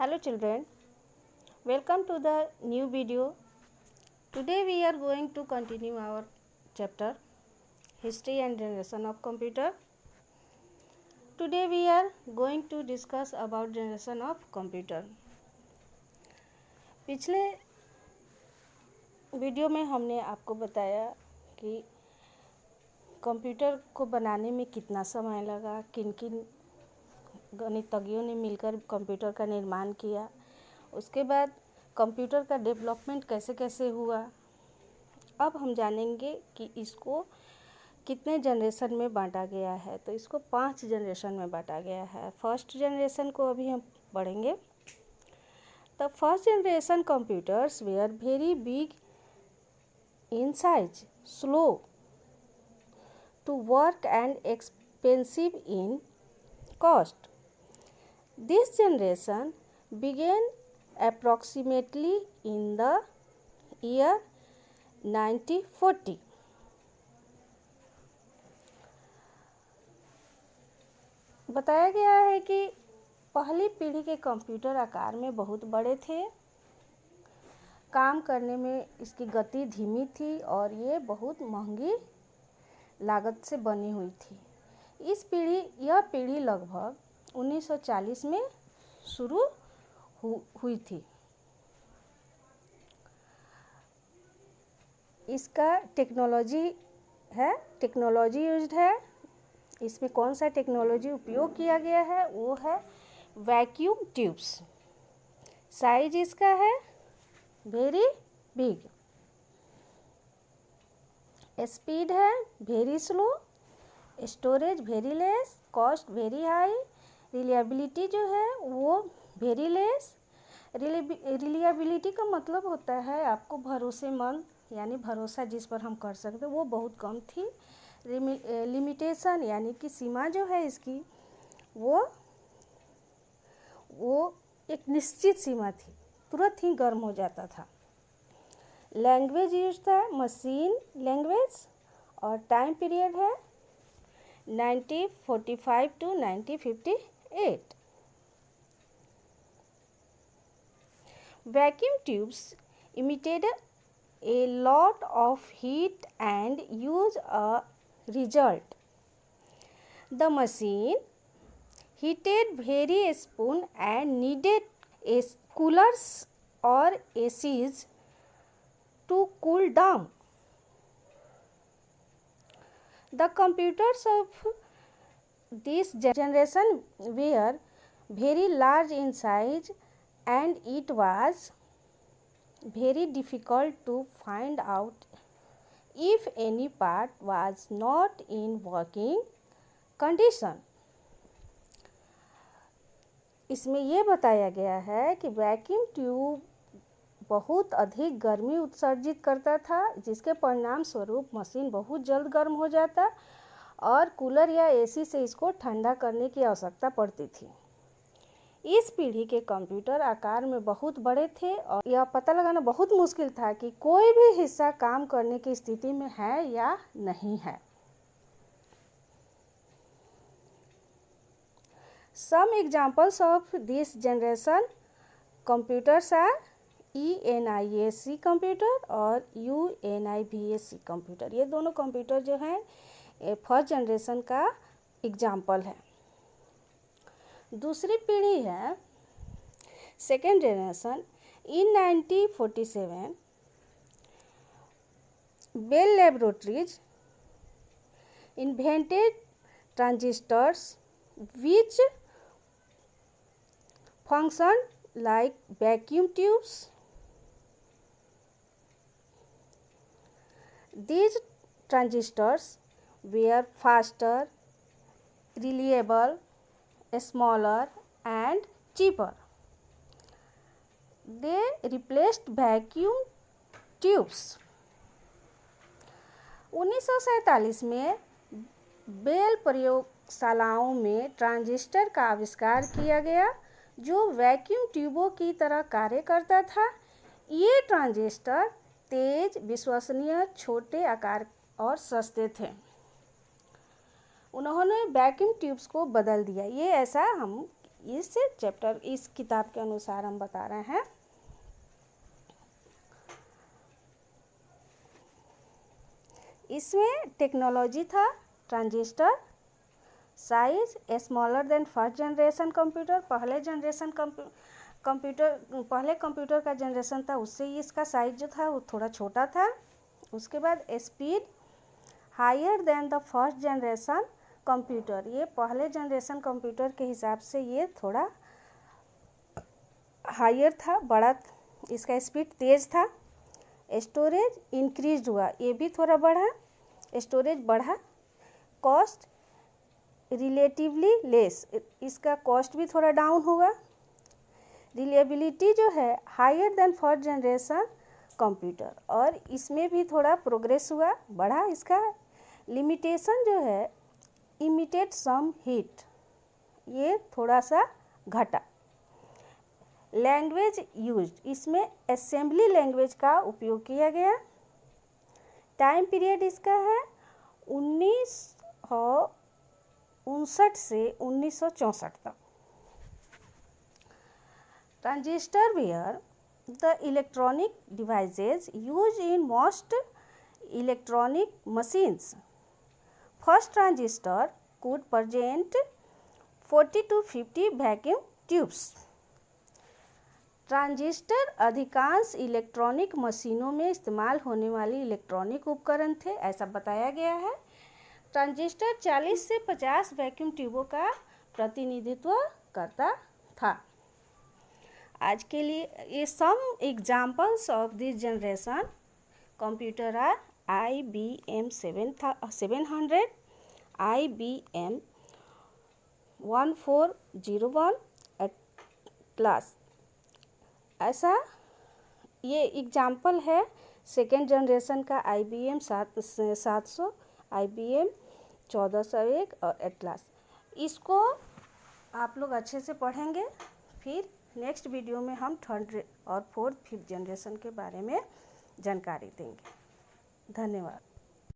Hello children, welcome to the new video. Today we are going to continue our chapter History and Generation of Computer. Today we are going to discuss about generation of computer. पिछले video में हमने आपको बताया कि computer को बनाने में कितना समय लगा, किन किन गणितज्ञों ने मिलकर कंप्यूटर का निर्माण किया, उसके बाद कंप्यूटर का डेवलपमेंट कैसे कैसे हुआ। अब हम जानेंगे कि इसको कितने जनरेशन में बांटा गया है। तो इसको 5 जनरेशन में बांटा गया है। फर्स्ट जनरेशन को अभी हम पढ़ेंगे। The first generation computers were very big in size, slow to work and expensive in cost. This generation began approximately in the year 1940. बताया गया है कि पहली पीढ़ी के कंप्यूटर आकार में बहुत बड़े थे, काम करने में इसकी गति धीमी थी और ये बहुत महंगी लागत से बनी हुई थी। यह पीढ़ी लगभग 1940 में शुरू हुई थी। इसका टेक्नोलॉजी यूज्ड है। इसमें कौन सा टेक्नोलॉजी उपयोग किया गया है वो है वैक्यूम ट्यूब्स। साइज इसका है वेरी बिग, स्पीड है very slow, storage very less, cost very high, reliability जो है वो वेरी लेस। रिलायबिलिटी का मतलब होता है आपको भरोसेमंद, यानी भरोसा जिस पर हम कर सकते, वो बहुत कम थी। लिमिटेशन यानी कि सीमा जो है इसकी वो एक निश्चित सीमा थी, तुरंत ही गर्म हो जाता था। लैंग्वेज यूज था मशीन लैंग्वेज और टाइम पीरियड है 1945 to 1958. Vacuum tubes emitted a lot of heat and use a result. The machine heated very spoon and needed a coolers or ACs to cool down. The computers of this generation were very large in size and it was very difficult to find out if any part was not in working condition. इसमें ये बताया गया है कि vacuum tube बहुत अधिक गर्मी उत्सर्जित करता था, जिसके परिणाम स्वरूप मशीन बहुत जल्द गर्म हो जाता और कूलर या एसी से इसको ठंडा करने की आवश्यकता पड़ती थी। इस पीढ़ी के कंप्यूटर आकार में बहुत बड़े थे और यह पता लगाना बहुत मुश्किल था कि कोई भी हिस्सा काम करने की स्थिति में है या नहीं है। Some examples of this generation computers are ENIAC computer और UNIVAC कंप्यूटर। ये दोनों कंप्यूटर जो हैं फर्स्ट जनरेशन का एग्जाम्पल है। दूसरी पीढ़ी है second generation. In 1947 Bell laboratories invented transistors which function like vacuum tubes. These transistors were faster, reliable, smaller and cheaper. They replaced vacuum tubes. 1947 में बेल प्रयोगशालाओं में ट्रांजिस्टर का आविष्कार किया गया जो वैक्यूम ट्यूबों की तरह कार्य करता था। ये ट्रांजिस्टर तेज, विश्वसनीय, छोटे आकार और सस्ते थे। उन्होंने वैक्यूम ट्यूब्स को बदल दिया। ये ऐसा हम इस चैप्टर इस किताब के अनुसार हम बता रहे हैं। इसमें टेक्नोलॉजी था, transistor, size smaller than first generation computer, पहले कंप्यूटर का जनरेशन था उससे ही इसका साइज जो था वो थोड़ा छोटा था। उसके बाद speed higher than the first generation computer, ये पहले जनरेशन कंप्यूटर के हिसाब से ये थोड़ा हायर था, बड़ा, इसका स्पीड तेज़ था। स्टोरेज इंक्रीज हुआ, ये भी थोड़ा बढ़ा, स्टोरेज बढ़ा। कॉस्ट रिलेटिवली लेस, इसका कॉस्ट भी थोड़ा डाउन हुआ। रिलेबिलिटी जो है higher than first generation computer, और इसमें भी थोड़ा प्रोग्रेस हुआ, बढ़ा इसका। लिमिटेशन जो है इमिटेट सम हीट, ये थोड़ा सा घटा। लैंग्वेज यूज्ड, इसमें असेंबली लैंग्वेज का उपयोग किया गया। टाइम पीरियड इसका है 1959 से 1964 तक। Transistor were the electronic devices use in most electronic machines. First transistor could present 40 to 50 vacuum tubes. Transistor अधिकांश इलेक्ट्रॉनिक मशीनों में इस्तेमाल होने वाली इलेक्ट्रॉनिक उपकरण थे, ऐसा बताया गया है। ट्रांजिस्टर 40 से 50 वैक्यूम ट्यूबों का प्रतिनिधित्व करता था। आज के लिए ये some examples of this generation computer are IBM 700, IBM 1401 class. ऐसा ये एग्जाम्पल है सेकेंड जनरेशन का IBM 700, IBM 1401 और एटलास। इसको आप लोग अच्छे से पढ़ेंगे। फिर नेक्स्ट वीडियो में हम थर्ड और फोर्थ फिफ्थ जनरेशन के बारे में जानकारी देंगे। धन्यवाद।